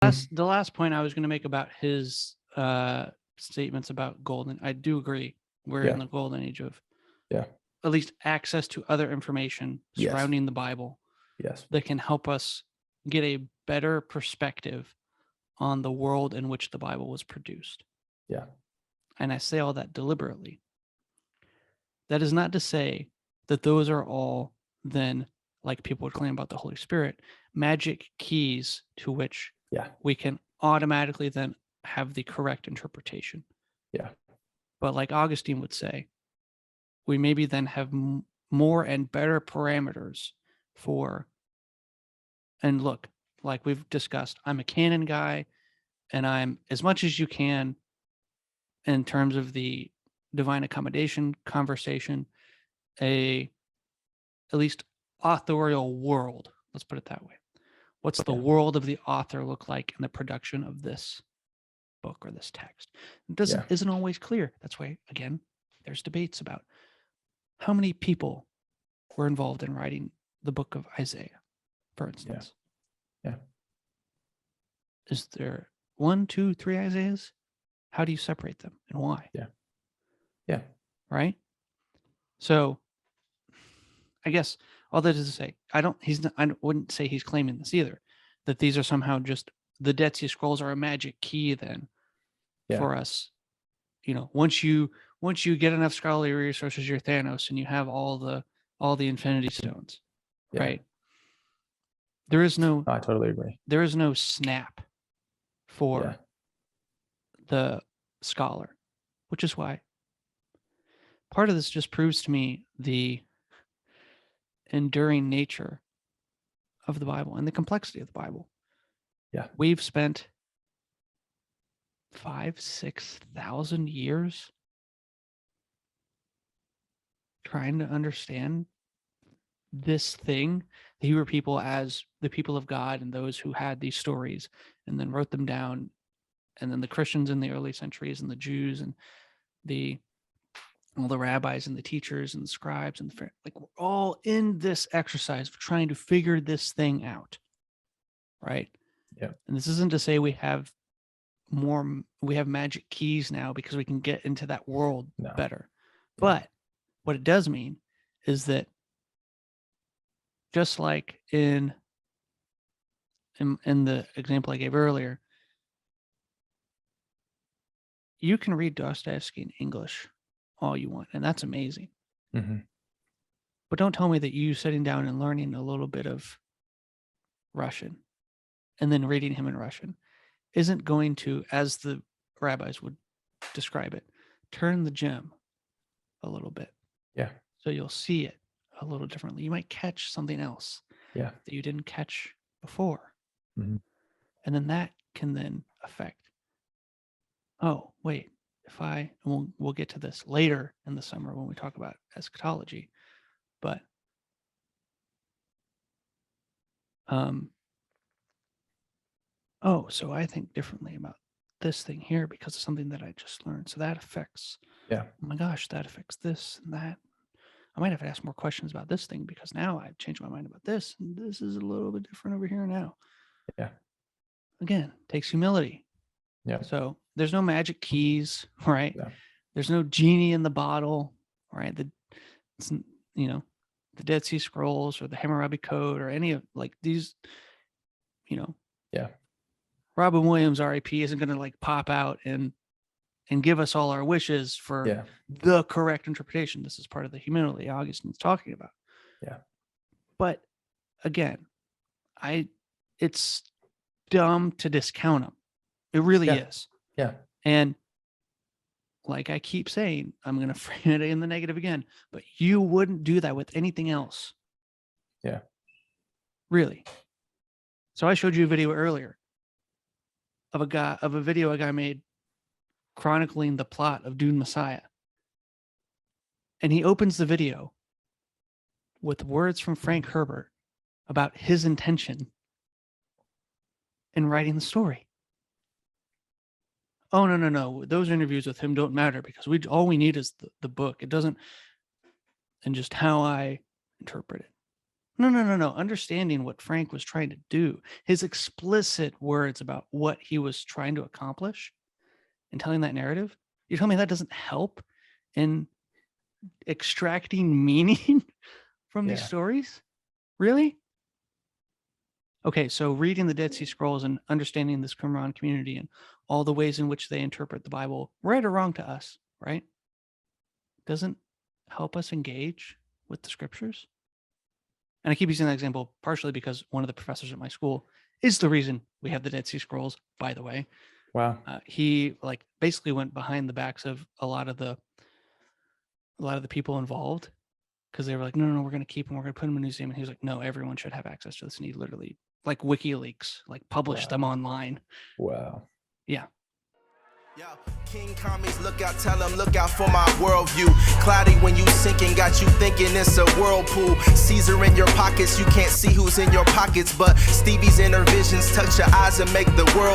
The last point I was going to make about his statements about golden, I do agree. We're in Yeah. the golden age of Yeah. at least access to other information Yes. surrounding the Bible Yes. that can help us get a better perspective on the world in which the Bible was produced. Yeah. And I say all that deliberately. That is not to say that those are all then, like people would claim about the Holy Spirit, magic keys to which Yeah. we can automatically then have the correct interpretation. Yeah. But like Augustine would say, we maybe then have more and better parameters for, and look, like we've discussed, I'm a canon guy, and I'm as much as you can in terms of the divine accommodation conversation, at least authorial world. Let's put it that way. What's the world of the author look like in the production of this book or this text? It isn't always clear. That's why, again, there's debates about how many people were involved in writing the book of Isaiah, for instance. Yeah. Is there 1, 2, 3 Isaiahs? How do you separate them and why? Yeah. Right? So I guess all that is to say, I wouldn't say he's claiming this either, that these are somehow just the Dead Sea Scrolls are a magic key then for us. Once you get enough scholarly resources, you're Thanos and you have all the Infinity Stones, right? There is no. I totally agree. There is no snap for the scholar, which is why part of this just proves to me the enduring nature of the Bible and the complexity of the Bible. Yeah. We've spent 5,000-6,000 years trying to understand this thing. The Hebrew people as the people of God and those who had these stories and then wrote them down. And then the Christians in the early centuries and the Jews and all the rabbis and the teachers and the scribes and we're all in this exercise of trying to figure this thing out. Right. Yeah. And this isn't to say we have magic keys now because we can get into that world better. But what it does mean is that just like in the example I gave earlier, you can read Dostoevsky in English all you want, and that's amazing. Mm-hmm. But don't tell me that you sitting down and learning a little bit of Russian and then reading him in Russian isn't going to, as the rabbis would describe it, turn the gem a little bit. Yeah. So you'll see it a little differently. You might catch something else that you didn't catch before. Mm-hmm. And then that can then affect, oh, wait, we'll get to this later in the summer when we talk about eschatology, but so I think differently about this thing here because of something that I just learned. So that affects, oh my gosh, that affects this and that. I might have to ask more questions about this thing because now I've changed my mind about this, and this is a little bit different over here now. Yeah. Again, takes humility. Yeah. So there's no magic keys, right? Yeah. There's no genie in the bottle, right? The Dead Sea Scrolls or the Hammurabi Code or any of these, Yeah. Robin Williams, RIP, isn't going to pop out and give us all our wishes for the correct interpretation. This is part of the humility Augustine's talking about. Yeah. But again, it's dumb to discount them. It really is. Yeah. And like I keep saying, I'm going to frame it in the negative again, but you wouldn't do that with anything else. Yeah. Really. So I showed you a video earlier of a video a guy made chronicling the plot of Dune Messiah. And he opens the video with words from Frank Herbert about his intention in writing the story. Oh, no. Those interviews with him don't matter because all we need is the book. It doesn't, and just how I interpret it. No. Understanding what Frank was trying to do, his explicit words about what he was trying to accomplish and telling that narrative. You tell me that doesn't help in extracting meaning from these Yeah. stories? Really? Okay, so reading the Dead Sea Scrolls and understanding this Qumran community and all the ways in which they interpret the Bible, right or wrong to us, right? Doesn't help us engage with the scriptures. And I keep using that example partially because one of the professors at my school is the reason we have the Dead Sea Scrolls, by the way. Wow. He like basically went behind the backs of a lot of the people involved, because they were like, no, we're going to keep them. We're going to put them in a museum. And he was like, no, everyone should have access to this. And he literally, like WikiLeaks, like published them online. Wow. Yeah. Yo, King Commies, look out, tell them, look out for my worldview. Cloudy when you sinking, got you thinking it's a whirlpool. Caesar in your pockets, you can't see who's in your pockets, but Stevie's inner visions touch your eyes and make the world